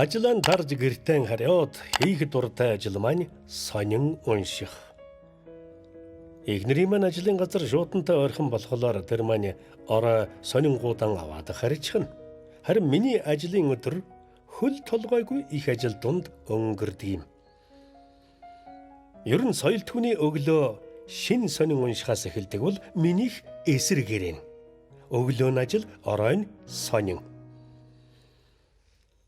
Ажлаа тарж гэртээ хариуд хийх дуртай ажил маань сонин унших. Игнэрийн маань ажлын газар шуудантай ойрхон болохоор тэр маань орой сонингуудан аваад харьчихна. Харин миний ажлын өдөр хөл толгойгүй их ажил дунд өнгөрдөг юм. Ер нь соёл түүний өглөө шин сонин уншихаас эхэлдэг бол минийх эсрэгээрэн. Өглөө нь ажил, орой нь сонин.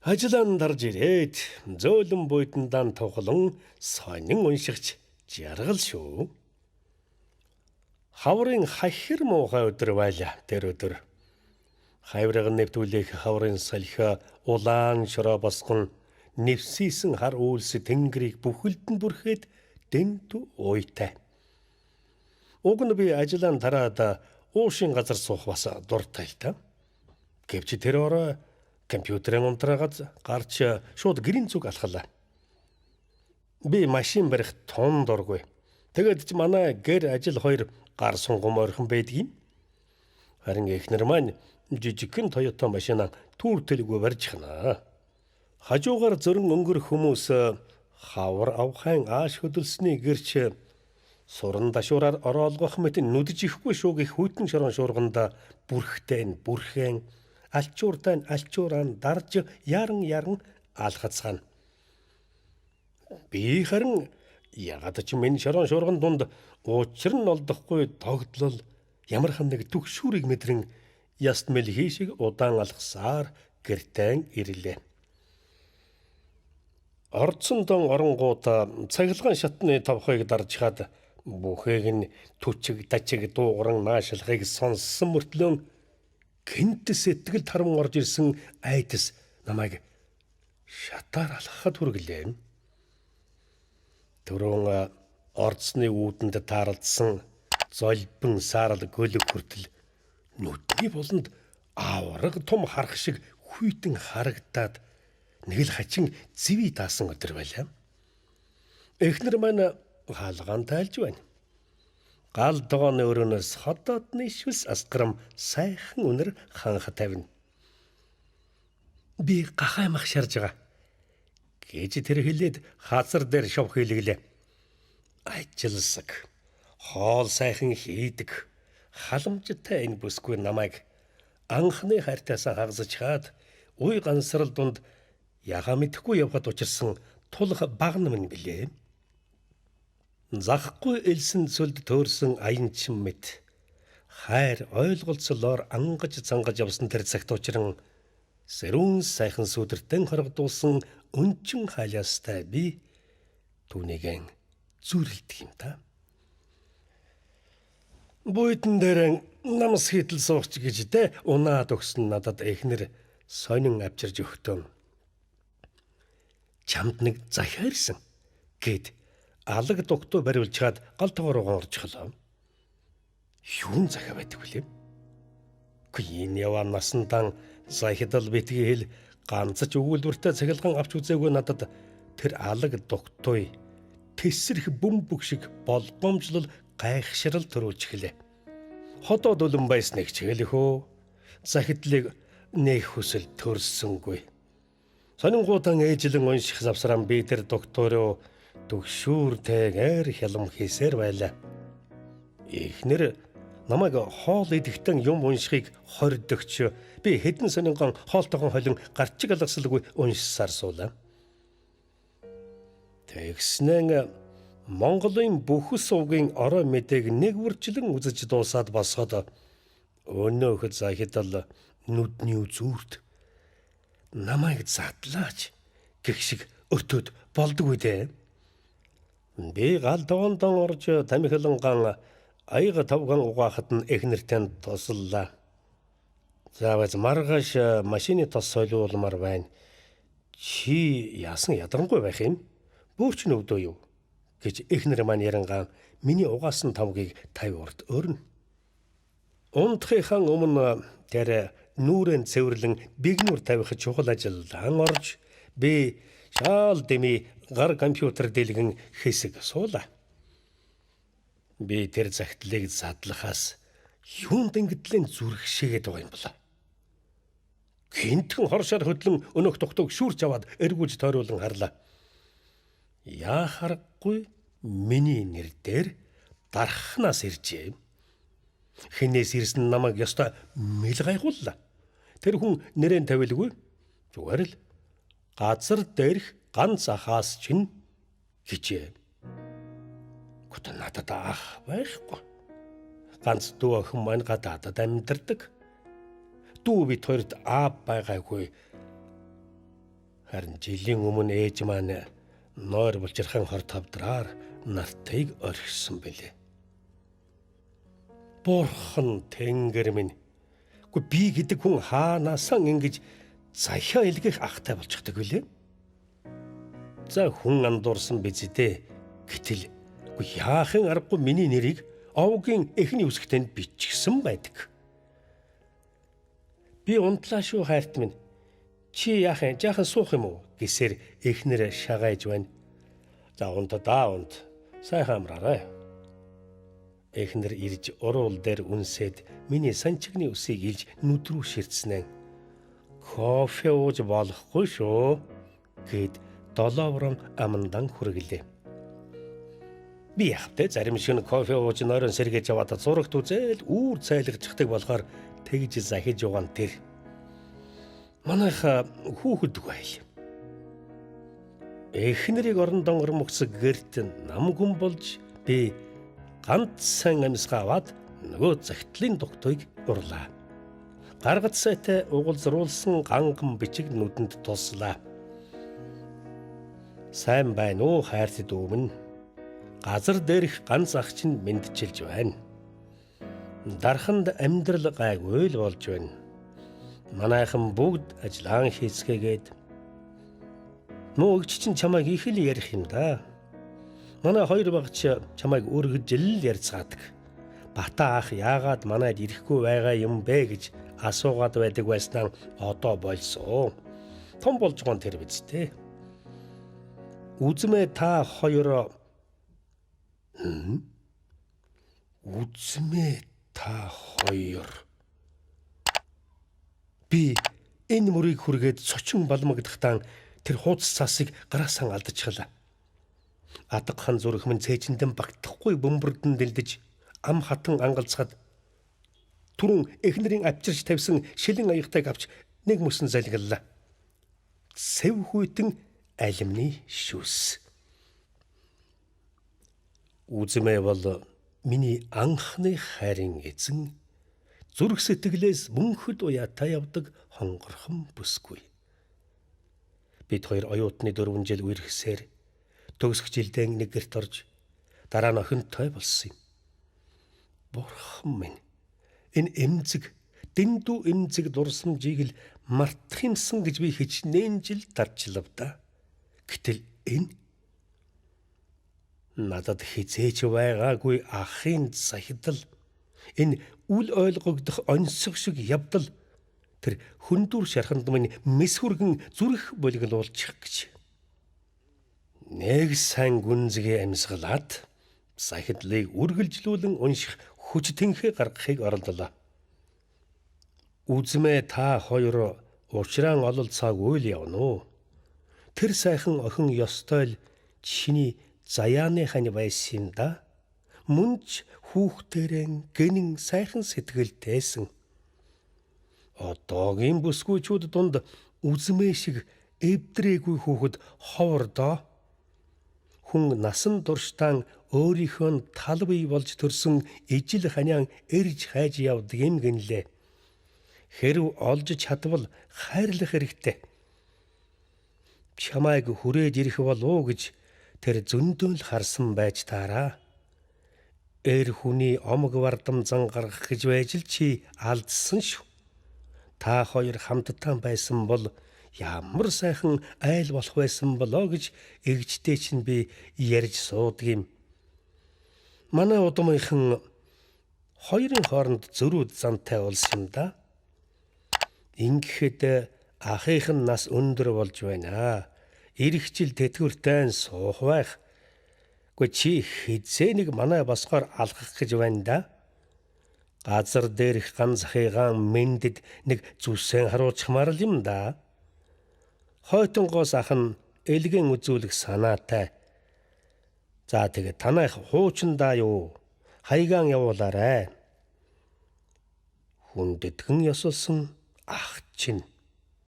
Ажлаа дарж ирээд зөөлөн буйдандан тухлан сонин уншигч жаргал шүү. Хаврын хахир муухай өдөр байлаа тэр өдөр. Хаврыг нэвтүүлэх хаврын салхи улаан шороо босгон нэвсийсэн хар үйлс тэнгэрийг бүхэлдэн бүрхээд дэнту уйтай. Уг нь би ажлаа тараад уушин газар суух бас дуртай л та. Гэвч тэр орой компьютерын унтраагаад гарч шууд гэрийн зүг алхалаа. Би машин барих тун дургүй. Тэгээд ч манай гэр ажил хоёр гар сунгам ойрхон байдаг юм. Харин эхнэр маань жижигхэн Toyota машина түүртэлгүй барьж хана. Хажуугаар зөрөн өнгөрөх хүмүүс хавар авхайн ааш хөдөлсөний гэрч суран дашуураар ороолгох мэт нүдж ихгүй шуугих хүйтэн шорон шуурганда бүрхэн алчууртай алчуурaan дарж яран алхацгаана. Би харин ягаад ч минь шорон шуурган дунд учир нь олдохгүй тогтлол ямархан нэг түгшүүрийг мэдрэн яст мэлхий шиг удаан алхсаар гэртээ ирлээ. Орцсон дон оронгуудаа цаглаган шатны тавхыг дарж хаад бүхээг нь түчиг дачиг дуугаран наашлахыг сонссон мөртлөө гинт сэтгэл тарам орж ирсэн айдас намайг шатаар алхахад хүргэлээ. Түрүүн орцны үүдэнд таарлдсан золбин саарал гөлөг хүртэл нүдний болонд авраг том харах шиг хүйтэн харагдаад нэг л хачин зэвий даасан өдөр байлаа. Эхнэр маань хаалгаан тайлж байна. Гал догооны өрөөнөөс хотоодны шүс асгарам сайхан үнэр ханха тавина. Би гахаймах шарж байгаа гэж тэр хэлээд хазар дээр шов хийлгэлээ. Ажилсаг, хоол сайхан хийдэг, халамжтай энэ бүсгүй намайг анхны хайртайсаа хагасж хаад уй гансрал дунд яга мэдхгүй явхад учирсан тулах багна минь билээ. Захгүй элсэн цөлд төөрсөн аянчин мэт хайр ойлголцолоор ангаж цангаж явсан тэр цагт учран сэрүүн сайхан сүдэртэн хоргодуулсан өнчин халяастай би түүнийгэн зүрэлдэг юм та. Буйдан дээр намс хийтэл сууч гэж тэ унаад өгсөн надад эхнэр сонин авчирж өгтөө. Чамд нэг захиарсан гэд алаг дугтуу бариулж хаад гал тоогоор орчихлоо. Юун захиа байдаг вэ? Гүн яваа насндан захидал битгий хэл ганц ч өгүүлбэртэй цахилгаан авч үзээгүй надад тэр алаг дугтуй тэсрэх бөмбөг шиг болгоомжлол гайхшрал төрүүлж эхлэв. Ходоод өлөн байсныг чиглэхөө захидлыг нээх хүсэл төрсөнгүй. Сонингуудан ээжлэн унших завсрам би тэр доктороо төгшүүртэйгээр хялам хийсээр байлаа. Эхнэр намайг хоол идэхтэн юм уншихыг хордогч би хэдэн сонингон хоолтойгон холин гарчиг алгасалгүй уншсаар суулаа. Тэгснэн Монголын бүхэл сувгийн орой мэдээг нэг үрчлэн үзэж дуусаад босоод өнөөх захидал нүдний үзүүрт намайг задлаач гэх шиг өртөөд болдгүй дээ. Би гал догондон орж тамхиланган аяга тавган угаахад нь эхнэртэй туслалаа. Заавал маргааш машины тос солиулмаар байна. Чи яасан ядрангуй байх юм? Бөөч нүвдөө юу? Гэж эхнэр маань ярангаан миний угаасан тавгийг 50 урд өрнө. Унтахын өмнө тэр нүүрэн цэвэрлэн бигнүр тавих чухал ажилдан орж би шаал дэми гар компьютер дэлгэн хэсэг суулаа. Би тэр загтлыг задлахаас юунд ингэдлийн зүрхшээгээд байгаа юм бол. Хинтхэн хоршоор хөдлөн өнөх тухтуг шүүрч аваад эргүүлж тойруулан харлаа. Яа харахгүй миний нэр дээр дархнаас иржээ. Хинээс ирсэн намайг ёстой мэл гайхууллаа. Тэр хүн нэрэн тавилгүй. Зүгээр л газар дээрх ганц ахаас чинь хичээ. Гот надад ах байхгүй. Ганц дүү охин маань гадаадад амьдардаг. Дүү бид хоёрт аав байгаагүй. Харин жилийн өмнө ээж маань нойр булчирхан хор тавдраар нартыг орхисон бэлээ. Бурхан Тэнгэр минь. Би гэдэг хүн хаанаасан ингэж захиа илгэх ахтай болчихдаг билээ. За хүн андуурсан биз дээ. Гэтэл яахын аргагүй миний нэрийг овгийн эхний үсгтэнд бичгсэн байдаг. Би унтлаа шүү хайрт минь. Чи яахын жаахан суух юм уу гэсээр эхнэр шагайж байна. За унтдаа унт. Сайхан амраарай. Эхнэр ирж уруул дээр үнсээд миний санчигны үсийг илж нүд рүү ширтснээ. Кофе ууж болохгүй шүү гэд долооврон амандан хүргэлээ. Би явтаа зарим шөнө кофе ууж нойрон сэргээж яваад зурагт үзэл үүр цайлгаждаг болохоор тэгж захиж угаан тэр. Манайха хүүхэд байл. Эхнэрийг орон донгор мөксөг гэрт намгүн болж би ганц сан амьсгаа аваад нөгөө захидлын дугтойг урлаа. Гаргад сайтай угуулзруулсан ганган бичиг нүдэнд туслаа. Сайн байна уу хайрт дүү минь? Газар дээрх ганц ах чинь мэдчилж байна. Дарханд амьдрал гайгүй л болж байна. Манайхан бүгд ажиллаан хийцгээгээд нуугч чинь чамайг их л ярих юм да. Манай хоёр багч чамайг өргөж л ярьцгаадаг. Бата ах яагаад манайд ирэхгүй байгаа юм бэ гэж асуугаад байдаг байснаа одоо болсон. Том болж гон тэр биз дээ. Үзмээ та хоёр Үзмээ та хоёр. Би энэ мөрийг хүргээд цочин балмагдахтаа тэр хууц цасыг гараасаа алдчихлаа. Адга хан зүрх минь цээжиндэн багтахгүй бөмбөрдөн дэлдэж ам хатан ангалцгаад түрүүн эхнэрийн авчирч тавьсан шилэн аягтайг авч нэг мөсөн залгиллаа. Сэв хүйтэн алимны шүүс. Үзмээ бол миний анхны хайрын эзэн, зүрх сэтгэлээс мөнхөд уяатаа явдаг хонгорхон бүсгүй. Бид хоёр оюутны 4 жил үерхсээр төгсөх жилдээ нэг гэрт орж дараа нь охинтой болсон юм. Бурхан минь, энэ эмзэг, дэндүү эмзэг дурсамжийг л мартах юмсан гэж би хичнээн жил дарчлав да. Гэтэл энэ надад хизээч байгаагүй ахын захидал, энэ үл ойлгогдох онцгой шиг явдал тэр хүндүр шарханд минь мэс хүргэн зүрх болиглуулчих гэж. Нэг сайн гүнзгий амьсгалаад захидлыг үргэлжлүүлэн унших хүч тэнхээ гаргахыг оролдлоо. Үзмээ та хоёр уучраан ололцоогүй л явна уу? Тэр сайхан охин ёстой л чиний заяаны хань байсан юм да. Мөнч хүүхдэрэн гэнэн сайхан сэтгэлтэйсэн. Одоогийн бүсгүйчүүд дунд үзмээ шиг эвдрээгүй хүүхэд ховор доо. Хүн насан туршдаа өөрийнхөө тал бий болж төрсөн ижил ханиан эрж хайж явдаг юм гинлээ. Хэрв олж чадвал хайрлах хэрэгтэй. Чамайг хүрээд ирэх болов гэж тэр зөндөөл харсан байж таараа. Эр хүний омог вардам зан гаргах гэж байж л чи алдсан шүү. Та хоёр хамтдаа байсан бол ямар сайхан айл болох байсан болоо гэж эгжтэй чинь би ярьж суудаг юм. Манай удамынхан хоёрын хооронд зөрүүд зантай болсон юм да. Ингэхэд ахийнх нь нас өндөр болж байна. Ирэх жил тэтгэвртэй суух байх. Гэхдээ чи хизээ нэг манай босгоор алгах гэж байна да. Газар дээрх ганц хайгаан мендэд нэг зүсэн харуулчмаар л юм да. Хойтонгоос ахын элгэн үзүүлэх санаатай. За тэгээ танайх хуучиндаа юу? Хайгаан явуулаарай. Хүндэтгэн ёсолсон ах чинь.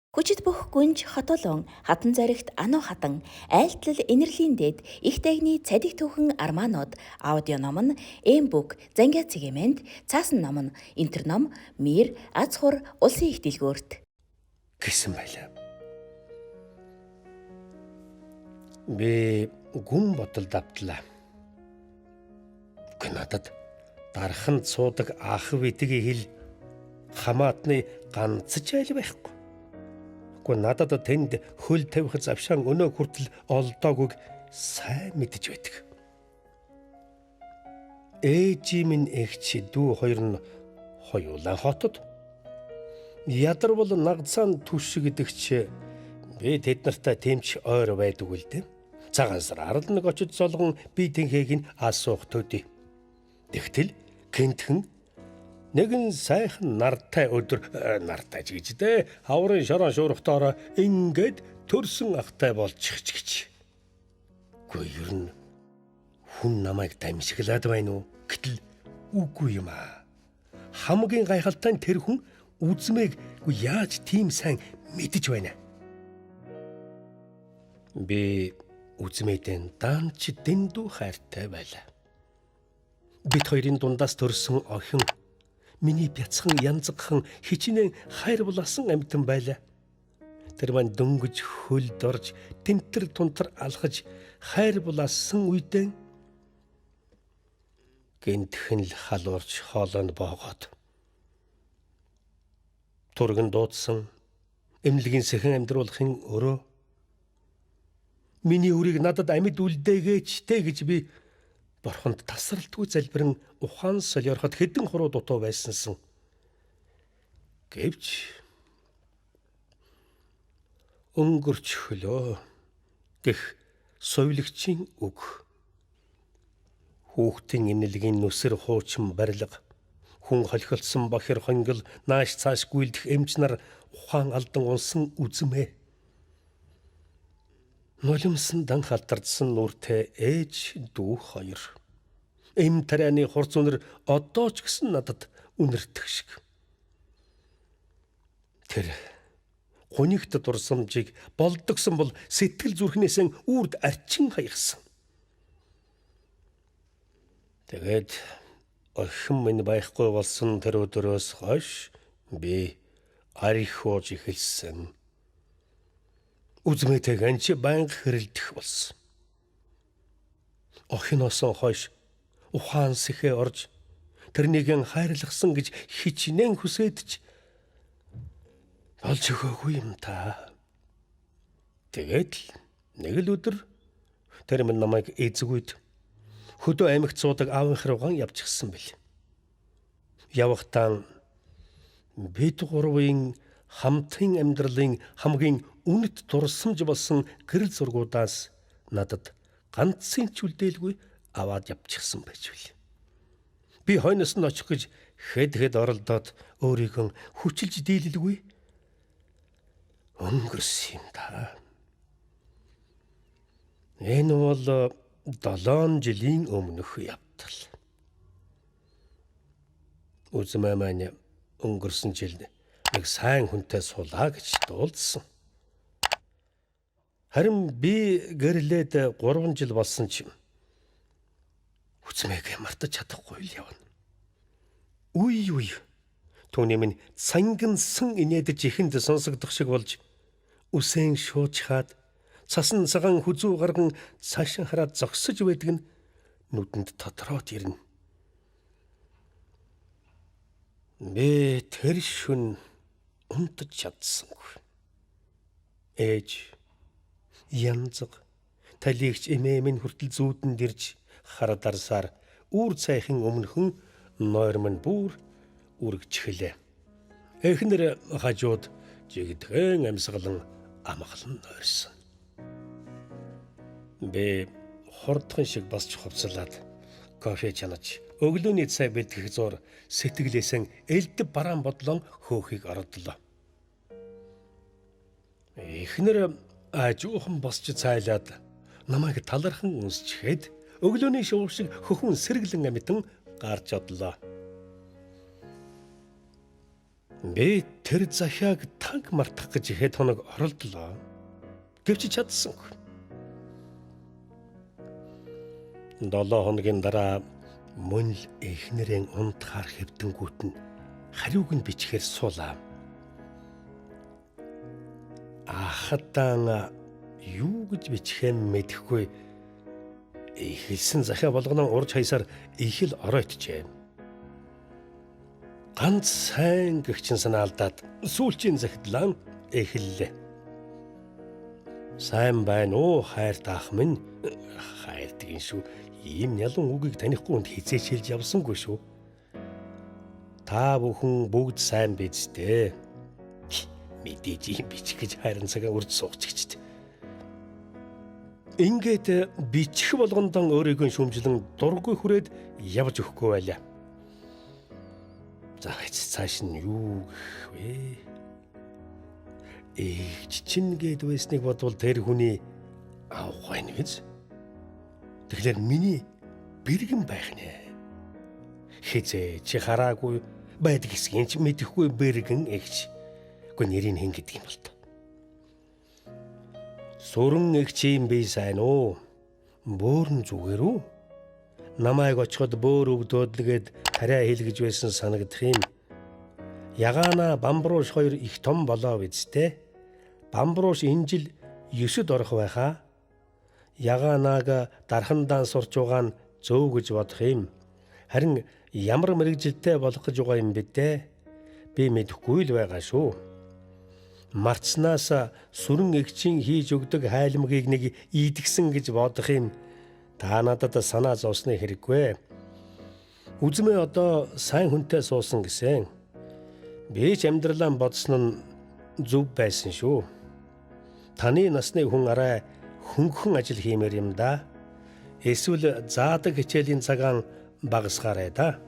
Хүчит бүх гүнж хотолон хатан зоригт ануу хатан айлтлал инэрлийн дэд их дайгны цадиг түүхэн армаанууд аудио ном нь Эмбүк Занга цэгэмэнд цаасан ном нь Интерном Мир Азхур улсын их дэлгүүрт Гэсэн байлаа. Би гүн бодолд автлаа. Надад дараханд суудаг ах бидгийн хэл хамаатны ганц ч айл байхгүй. Надад тэнд хөл тавих завшаан өнөө хүртэл олдоогүйг сайн мэдэж байдаг. Ээжийн минь эгч дүү хоёр нь хоёулаа хотод. Ядарвал нагцаан түш гэдэгч би тэд нартай тэмч ойр байдаг үл дээ. Цагаан сараар л нэг очиж золгон би тэнхийг нь асуух төдий. Тэгтэл гэнтхэн нэгэн сайхан нартай өдөр нартай ч гэж дээ. Хаврын шорон шуурхтоор ингээд төрсөн ахтай болчих гэж. Үгүй ер нь хүн намайг дамжиглаад байна уу? Гэтэл үгүй юм аа. Хамгийн гайхалтай нь тэр хүн үзмээг яаж тийм сайн мэдэж байна. Би үзмээдэн даанч дэндүү хайртай байлаа. Бид хоёрын дундаас төрсөн охин миний бяцхан янзгхан хичнээн хайр булаасан амьтан байлаа. Тэр маань дөнгөж хөлд орж тентэр тунтар алхаж хайр булаасан үедээ гэнтхэн л халуурч хоолойнд боогоод турган дуудсан эмнэлгийн сэхэн амьдруулахын өрөө миний үрийг надад амьд үлдээгээч тэ гэж би Бурханд тасралтгүй залбирэн ухаан солиороход хэдэн хуруу дутуу байсансан. Гэвч өнгөрч хөлөө гэх совилогчийн үг. Хүүхдийн инэлгийн нүсэр хуучин барилга, хүн холхилсон бохир хонгил нааш цааш гүйлдэх эмч нар ухаан алдан унсан үзмээ. Нулимсан дан халтардсан нүртэй ээж дүү хоёр. Эм тарианы хурц үнэр одоо ч гэсэн надад үнэртэх шиг. Тэр гунигт дурсамжийг болдогсон бол сэтгэл зүрхнээсээ үрд арчин хаягсан. Тэгээд охин минь байхгүй болсон тэр өдрөөс хойш би арихууж эхэлсэн. Үзмээтэйг анч байнга хэрэлдэх болсон. Охиноосоо хойш ухаан сэхээ орж тэрнийг хайрлахсан гэж хичнээн хүсэдэж болж өгөөгүй юм та. Тэгээд нэг л өдөр тэр минь намайг эзгүйд хөдөө аймагт суудаг аавынх руугаан явчихсан бил. Явахдаа бид гурвын хамтын амьдралын хамгийн үнэт дурсамж болсон гэрэл зургуудаас надад ганцын ч үлдээлгүй аваад явчихсан байж билээ. Би хойноос нь очих гэж хэд оролдоод өөрийгөө хүчилж дийлэлгүй өнгөрсөн юм да. Энэ бол 7 жилийн өмнөх явдал. Үзмээ маань өнгөрсөн жил нэг сайн хүнтэй сулаа гэж дуулсан. Харин би гэрлээд 3 жил болсон ч үзмээг мартаж чадахгүй л явна. Үе. Түүний минь цангинсан инээдэж ихэнд сонсогдох шиг болж үсэн шуучхаад цасан цагаан хүзүү гарган цаашин хараад зогсож байдаг нь нүдэнд тодроод ирнэ. Би тэр шүн унтаж чадсангүй. Ээж янзаг талигч эмээ минь хүртэл зүүдэнд ирж харадарсаар үр цайхын өмнөхөн нойр минь бүр үргэжхлээ. Эхнэр хажууд жигдхэн амьсгалан амгалан нойрсон. Би хурдхан шиг басч хувцлаад кофе чанаж өглөөний цай бэлтгэх зур сэтгэлээсэн элдв бараан бодлон хөөхийг ородлоо. Эхнэр ажуухан босч цайлаад намайг талархан үнсчихэд өглөөний шуурх шиг хөхөн сэргэлэн амтан гарч одлоо. Би тэр захиаг таг мартах гэж хэд хоног оролдлоо. Гэвч чадсангүй. 7 хоногийн дараа мөн л эхнэрийн унтахаар хэвдэнгүүт нь хариуг нь бичгээр суулаа. Ахадан юу гэж бичихээ мэдэхгүй хэлсэн захиа болгоно урж хаясаар их л оройтжээ. Ганц сайн гэгчин санаа алдаад сүүлчийн захидлаа эхэллээ. Сайн байна уу хайрт ах минь? Хайртгийн шүү. Ийм ялан үгийг танихгүй хүнд хизээч хэлж явсангүй шүү. Та бүхэн бүгд сайн биз дээ. Мэдээж юм бичих гэж хайран цагаа үрд суугч. Ингээд бичих болгондон өөрийгөө шүмжлэн дургүй хүрээд явж өгөхгүй байлаа. За цааш нь юу гэх вэ? Чинь гээд байсныг бодвол тэр хүний авах байх биз? Тэгэхээр миний бэргэн байх нэ. Хизээ чи хараагүй байдаг хэсгийн ч мэдэхгүй бэргэн эгч. Гэхдээ нэрийг хэн гэдэг юм бол та. Сүрэн эгч юм би сайн уу? Бөөрн зүгээр үү? Намайг очиход бөөр өвдөөдлгээд тариа хэлгэж байсан санагдах юм. Ягаана Бамбрууш хоёр их том болоо биз дээ. Бамбрууш энэ жил 9-д орох байхаа. Ягаанаг дархандаа сурч байгаа нь зөв гэж бодох юм. Харин ямар мэрэгжилтэй болох гэж байгаа юм бэ дээ? Би мэдэхгүй л байгаа шүү. Марцнаас сүрэн эгчийн хийж өгдөг хайлмгийг нэг идгсэн гэж бодох юм. Та надад санаа зовсны хэрэггүй. Үзмээ одоо сайн хүнтэй суусан гэсэн. Би ч амьдралаа бодсон нь зөв байсан шүү. Таны насны хүн арай хөнгөн ажил хиймээр юм да. Эсвэл заадаг хичээлийн цагаан багасгаарай да.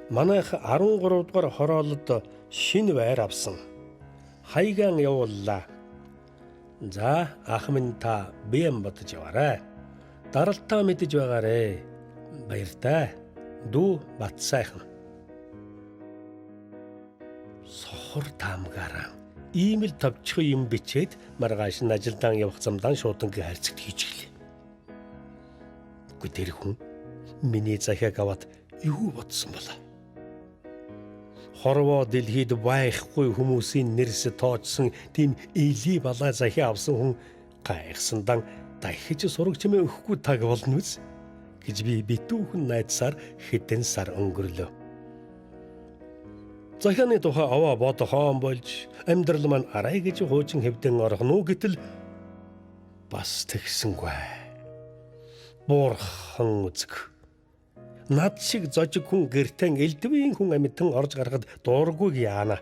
Манайх 13 дугаар хороолод шинэ байр авсан. Хайгаан явууллаа. За ах минь та бием бодож яваарай. Даралтаа мэдэж байгаарэ. Баяртай. Дүү бат сайхан. Сохор таамгаараа ийм л товчхон юм бичээд маргааш нь ажилдаа явах замдаа шуудангийн харьцагт хийж гэлээ. Гэхдээ тэр хүн миний захиаг аваад юу бодсон болоо? Хорвоо дэлхийд байхгүй хүмүүсийн нэрс тоочсон тийм эли балай захиа авсан хүн гайхсандан дахиж сураг чимээ өгөхгүй таг болно үз гэж би битүүхэн найдсаар хэдэн сар өнгөрлөө. Захианы тухай аваа бодохон болж амьдрал маань арай гэж хуучин хэвдэн орох нь гэтэл бас тэгсэнгүй. Бурхан үзэг. Над шиг зожиг хүн гэртэн элдвийн хүн амьтан орж гарахад дуургүйг яана.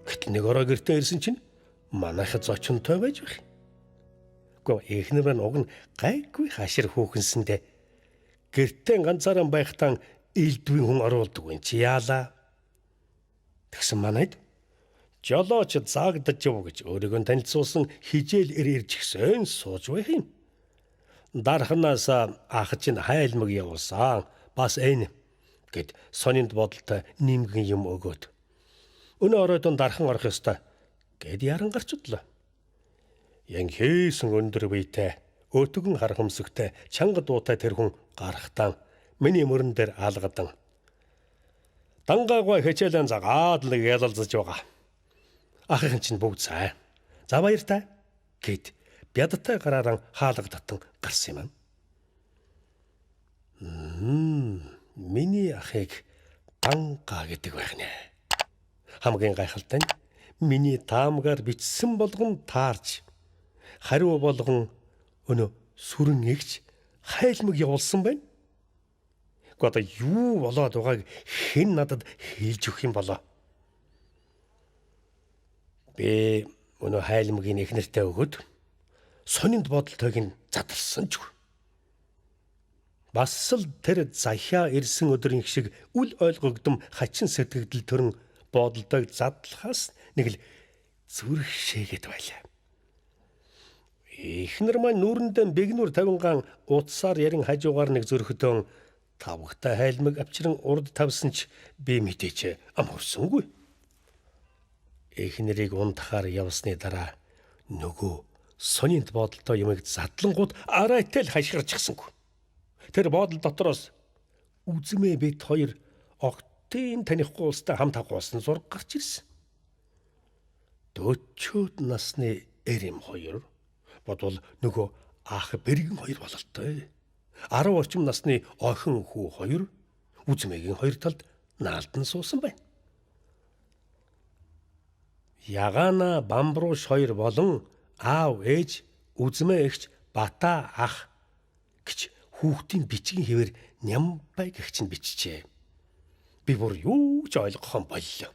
Гэтэл нэг ороо гэртэн ирсэн чинь манайхад зочинтой байж байх. Гэхдээ эхнэр нь уг нь гайгүй хашир хүүхэнсэндээ гэртэн ганцаараа байхтаа элдвийн хүн оруулдаг юм чи яалаа. Тэгсэн манайд жолооч заагдаж яв гэж өөрийгөө танилцуулсан хижээл ирж гисэн сууж байх юм. Дарханаас ах чинь хайлмаг явуулсан. Бас энэ гэд сонинд бодолтой нэмгэн юм өгөөд. Өнөө оройдон дархан орох ёстой гэд яран гарч удлаа. Ян хийсэн өндөр биетэй, өтгөн хар хөмсгтэй, чанга дуутай тэр хүн гарахтаа миний мөрөн дээр аалгадан. Дангаагүй хичээлэн загаад л ялалзаж байгаа. Ахын чинь бүгд сайн. За баяртай гэд бядтай гараараа хаалгадтан гарсан юм. Миний ахыг Дангаа гэдэг байх нэ. Хамгийн гайхалтай нь миний таамгаар бичсэн болгон таарч хариу болгон өнөө сүрэн эгч хайлмаг явуулсан байна. Одоо юу болоод байгааг хэн надад хэлж өгөх юм болоо. Би өнөө хайлмгийн эхнэртэй өгöd сонинд бодолтойг нь задлсан ч. Бас л тэр захиа ирсэн өдрийн шиг үл ойлгогдом хачин сэтгэгдэл төрн бодолдойг задлахаас нэг л зүрх шээгээд байлаа. Эхнэр маань нүүрэндээ бэгнүр тавинган утсаар ярин хажуугаар нэг зөрхөдөн тавхтай хайлмаг авчран урд тавьсан ч би мэдээч амарсангүй. Эхнэрийг ундахаар явсны дараа нөгөө сонинт бодолтой юмыг задлангууд арайтай л хашгирчихсангүй. Тэр бодол дотроос үзмээ бид хоёр огтын танихгүй улстай хамт авахсан зураг гарч ирсэн. 40 насны эрэм хоёр бодвол нөгөө ах бэргэн хоёр бололтой. 10 орчим насны охин хүү хоёр үзмээгийн хоёр талд наалдан суусан байна. Ягана Бамбруш хоёр болон аав ээж үзмээ эгч Бата ах гэж хүүхдийн бичгийн хэвээр Нямбай гэгч нь бичжээ. Би бүр юу ч ойлгох юм боллоо.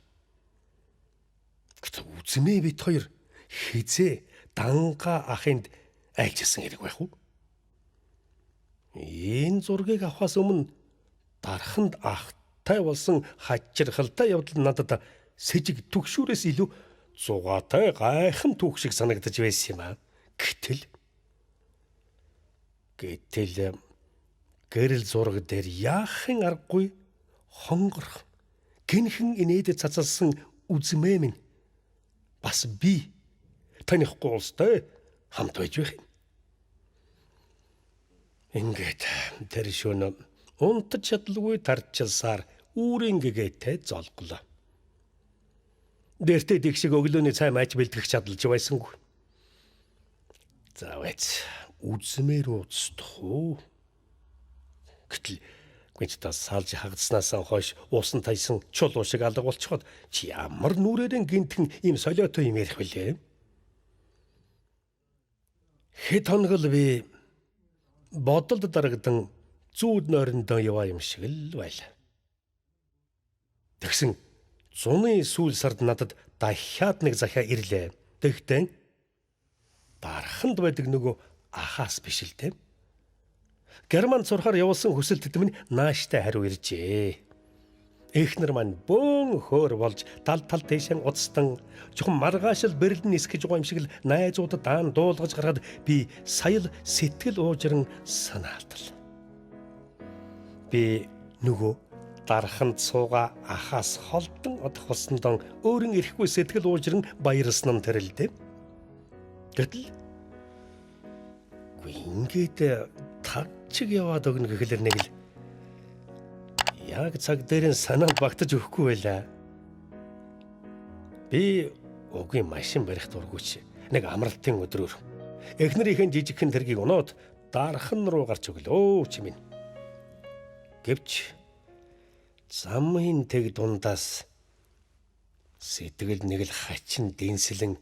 Гэтэл үзмээ бид хоёр хизээ данга ахынд айлжсан хэрэг байх уу? Энэ зургийг авахаас өмнө дарханд ахтай болсон хачирхалтай явдал надад сэжиг түгшүүрээс илүү зугаатай гайхан түүх шиг санагдаж байсан юм аа. Гэтэл гэрэл зураг дээр яахын аргагүй хонгорхон гинхэн инээдэ цацалсан үзмээ минь бас би танихгүй улстай хамт байж байх юм. Ингээд тэр шөнө унтаж чадалгүй тарчилсаар үүрийн гэгээтэй золглоо. Дэртэ дэгшиг өглөөний цай мааж бэлтгэх чадалж байсангүй. За вэц үзмээр ууцдах уу? Гэтэл гүнч та салж хагдаснаас хойш уусан тайсан чулуу шиг алга болчиход чи ямар нүрээрэн гинтхэн ийм солиотой юм ярих вүлээ? Хэд хоног л би бодолд дарагдан зүүд нойрондоо яваа юм шиг л байлаа. Тэгсэн зуны сүүл сард надад дахиад нэг захиа ирлээ. Тэгтэн дарханд байдаг нөгөө ахаас биш л дээ. Герман цурхаар явуулсан хүсэлтэд минь нааштай хариу иржээ. Эхнэр маань бөөн хөөр болж тал тийшэн уцтан жоохон маргаашил бэрэлэн нисгэж байгаа юм шиг л найзуудад даан дуулгаж гаргаад би сая л сэтгэл уужран санаалтал. Би нөгөө дарханд сууга ахаас холдон одох болсон дон өөрийн ирэхгүй сэтгэл уужран баярлсан нь тэр л дээ. Гэтэл ингээд тагчиг яваад өгнө гэхэлэр нэг л яг цаг дээр нь санаанд багтаж өгөхгүй байлаа. Би угийн машин барих дургүйч нэг амралтын өдрөөр эхнэрийнхэн жижигхэн тэргийг уноод дархан руу гарч өглөө чимэн. Гэвч замын тэг дундаас сэтгэл нэг л хачин дэнслэн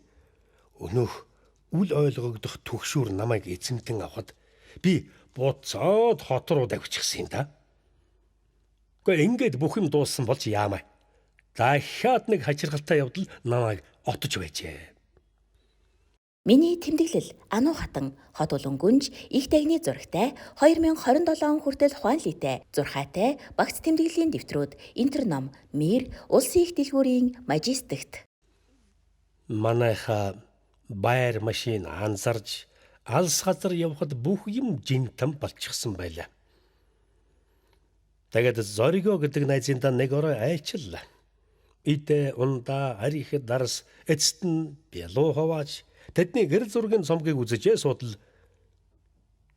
өнөөх үл ойлгогдох түгшүүр намайг эзэмтэн авахад би буцаад хот руу давчихсан юм да. Гэхдээ ингээд бүх юм дууссан болж яамаа. Дахиад нэг хачиргалтай явдал намайг отож байжээ. Миний тэмдэглэл Ану хатан хот улангүнж их тагны зурагтай 2027 хүртэл хуанлитэй зурхаатай багц тэмдэглэлийн дэвтрүүд интерном Мир улсын их дэлгүүрийн мажистикт Манайха байр машин анзарж алс газар явхад бүх юм жинтэн болчихсон байлаа. Тэгээд Зориго гэдэг найзындаа нэг орой айлчлаа. Идэ унда арихад дарс эцэст нь бялуу хавааж тэдний гэрэл зургийн цомгийг үзэжээ судал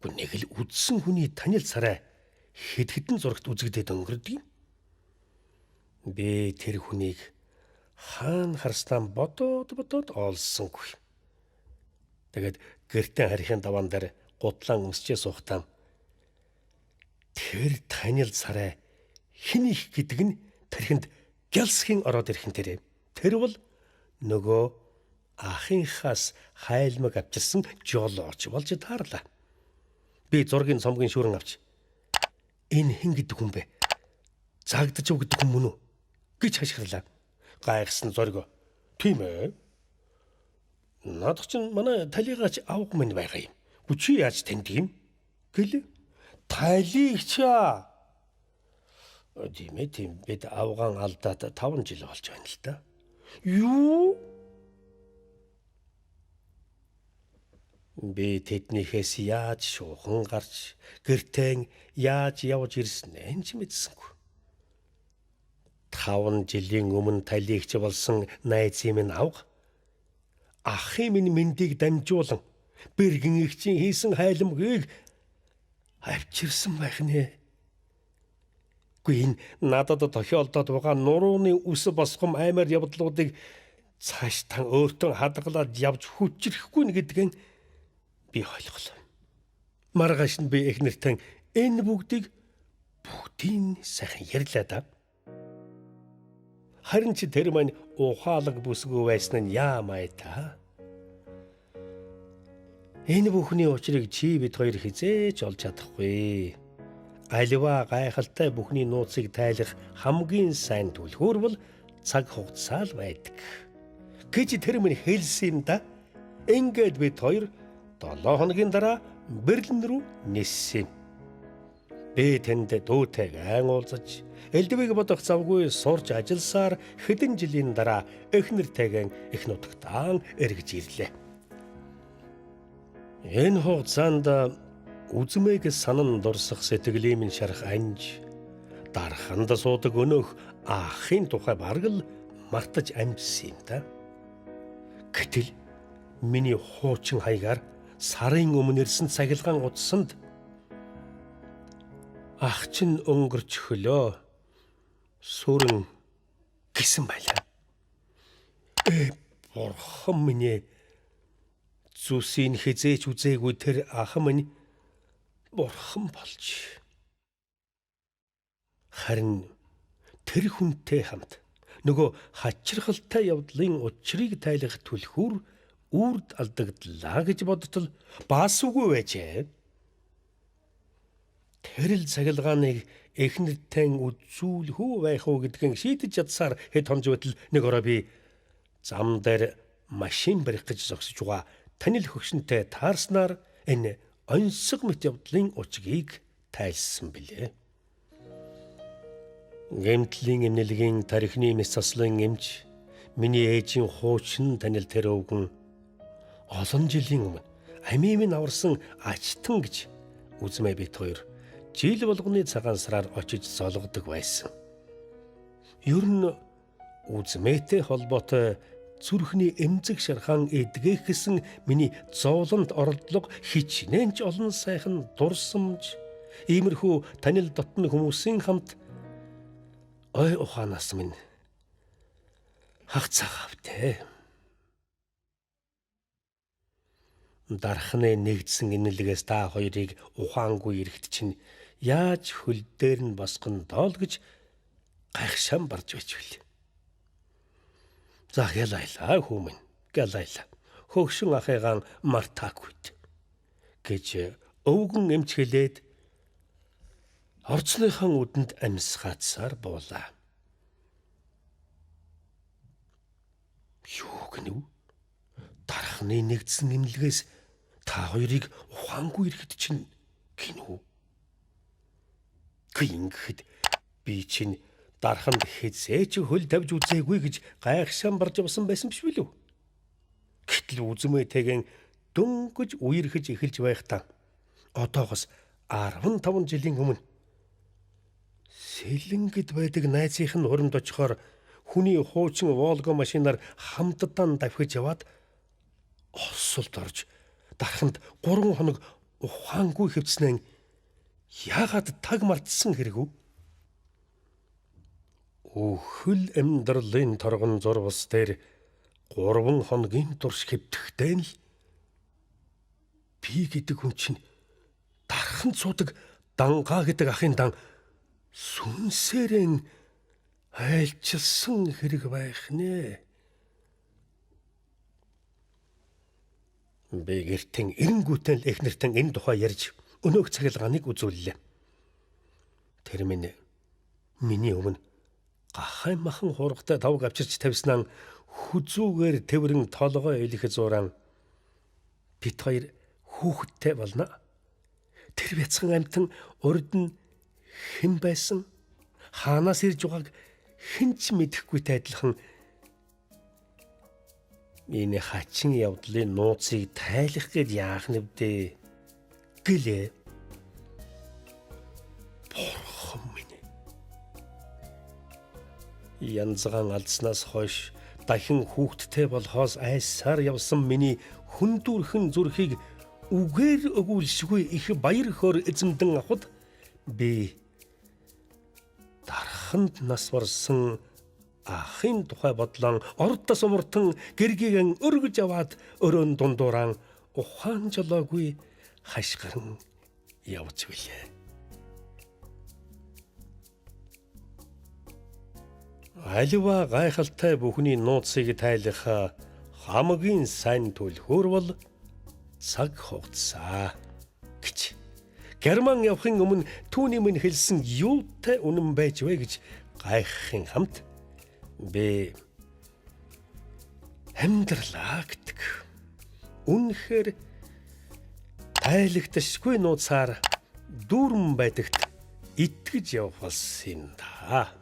нэг л үдсэн хүний танил царай хэд хэдэн зурагт үзэгдээд өнгөрдөг юм. Би тэр хүнийг хаана харснаа бодоод олсонгүй. Тэгээд гэртээ харихын даваан дээр гутлан өмсчээ суухтаа тэр танил царай хэн их гэдэг нь тэрхэнд гялсхийн ороод ирэх нь тэрэ. Тэр бол нөгөө ахынхаас хайлмаг авчирсан жолооч болж таарлаа. Би зургийн цомгийн шүүрэн авч энэ хэн гэдэг хүн бэ? Загдаж өг гэдэг хүн мөн үү гэж хашгирлаа. Гайхсан Зориго. Тийм ээ. Надад чинь манай талигаач авах минь байгаа юм. Чи яаж таньд юм? Гэлээ. Тайлигчаа. Тийм бид авгаан алдаад 5 жил болж байна л да. Юу? Би тэднийхээс яаж шуухан гарч гэртээ яаж явж ирсэн ч мэдсэнгүй. 5 жилийн өмнө талигч болсон найзын минь авга ахын минь мэндийг дамжуулан бэргэн игчийн хийсэн хайлмгийг авчирсан байх нэ. Энэ надад тохиолдоод байгаа нурууны үс босгом аймаар явдлуудыг цааш тан өөртөө хадгалаад явж хүчрэхгүй гэдгийг би ойлголоо. Маргааш нь би эхнэртэн энэ бүгдийг сайхан ярьлаа да. Харин ч тэр маань ухаалаг бүсгүй байсан нь яамай та. Энэ бүхний учрыг чи бид хоёр хизээж олж чадахгүй. Аливаа гайхалтай бүхний нууцыг тайлах хамгийн сайн түлхүүр бол цаг хугацаа л байдаг гэж тэр минь хэлсэн да. Ингээд бид хоёр 7 хоногийн дараа Берлин рүү ниссэн. Би тэнд дүүтэйг уулзаж элдвийг бодох завгүй сурч ажилласаар хэдэн жилийн дараа эхнэртэйгэн их нутагтаа эргэж ирлээ. Энэ хугацаанд үзмээг санан дурсах сэтгэлийн минь шарах анж дарханд суудаг өнөөх ахын тухай бараг л мартаж амжсан юм да. Гэтэл миний хуучин хаягаар сарын өмнө ирсэн цахилгаан утсанд ах чинь өнгөрч хөлөө сүрэн гисэн байлаа. Бурхан минь ээ, зүсийн хизээч үзээгүй тэр ах минь бурхан болж. Харин тэр хүнтэй хамт нөгөө хачирхалтай явдлын учрыг тайлах түлхүүр үрд алдагдлаа гэж бодтол баасгүй байжээ. Тэр л цахилгааныг эхнэртэй үзүүлэх үү байх уу гэдгийг шийдэж чадсаар хэд хонж байтал нэг ороо би зам дээр машин барих гэж зогсож байгаа танил хөгшөнтэй таарснаар энэ онцгой мэт явдлын учгийг тайлсан билээ. Гэмтлийн эмнэлгийн тарихны мэс заслын эмч миний ээжийн хуучин танил тэр өвгөн олон жилийн өмнө амийн минь аварсан ачтан гэж үзмээ бит хоёр жил болгоны цагаан сараар очиж золгодог байсан. Ер нь үзмээтэй холбоотой зүрхний эмзэг шархаан эдгэх гэсэн миний зовлонд оролдлого хичнээн ч олон сайхан дурсамж иймэрхүү танил дотны хүмүүсийн хамт ой ухаанаас минь хагцаавтэй. Дархны нэгдсэн инэлгээс та хоёрыг ухаангүй ирэхт чинь яаж хөл дээр нь босгон доол гэж гайхшаан барж байж вүл. За ялайлаа хүмүн галайла хөгшин ахыгаан мартаагүйд гэж өвгөн эмч хэлээд орцныхан үдэнд амьсгаацсаар буулаа. Юу гэнэ? Дархны нэгдсэн имлгээс та хоёрыг ухаангүй ирэхэд чинь гинүү. Гингэхэд би чинь дарханд хизээч хөл тавьж үзээгүй гэж гайхшаан барж явсан байсан биш үү? Гэтэл үзмээтэйгэн дөнгөж үерхэж эхэлж байхдаа одоогоос 15 жилийн өмнө Сэлэнгэд байдаг найзынх нь хуримд очихоор хүний хуучин Волго машинаар хамтдаа давхиж яваад осолд орж дарханд 3 хоног ухаангүй хэвцнэн яагаад таг мартсан хэрэг үү? Өхөл амьдралын торгон зурвас дээр 3 хоногийн турш хэвтэхтэй л би гэдэг хүн чинь дархан цуудаг дангаа гэдэг ахын дан сүнсээрэн айлчилсан хэрэг байх нэ. Би гэртэн эренгүүтэн л эхнэртэн энэ тухай ярьж өнөөх цахилгааныг үзүүллээ. Тэр миний өмнө гахай махан хургатай тавг авчирч тавьснаа хүзүүгээр тэврэн толгой илэх зуран бит хоёр хүүхэдтэй болно. Тэр бяцхан амтан урд нь хэн байсан? Хаанаас ирж байгааг хэн ч мэдэхгүйтэй адилхан энэ хачин явдлын нууцыг тайлах гээд яах нэвдээ гэлээ. Бурхан минь. Янзгаан алдснаас хойш дахин хүүхдтэй болохоос айсаар явсан миний хүндүрхэн зүрхийг үгээр өгүүлшгүй их баяр хөөр эзэмдэн авахд би дарханд нас барсан ахын тухай бодлон ордос умартан гэргийгэн өргөж аваад өрөөн дундууран ухаан жолоогүй хашгиран явж билээ. Аливаа гайхалтай бүхний нууцыг тайлах хамгийн сайн түлхүүр бол цаг хугацаа гэж. Герман явахын өмнө түүний минь хэлсэн юутай үнэн байж вэ гэж гайхахын хамт би амьдралаа гэдэг үнэхээр тайлагдшгүй нууцаар дүүрэн байдагт итгэж явах болсон юм да.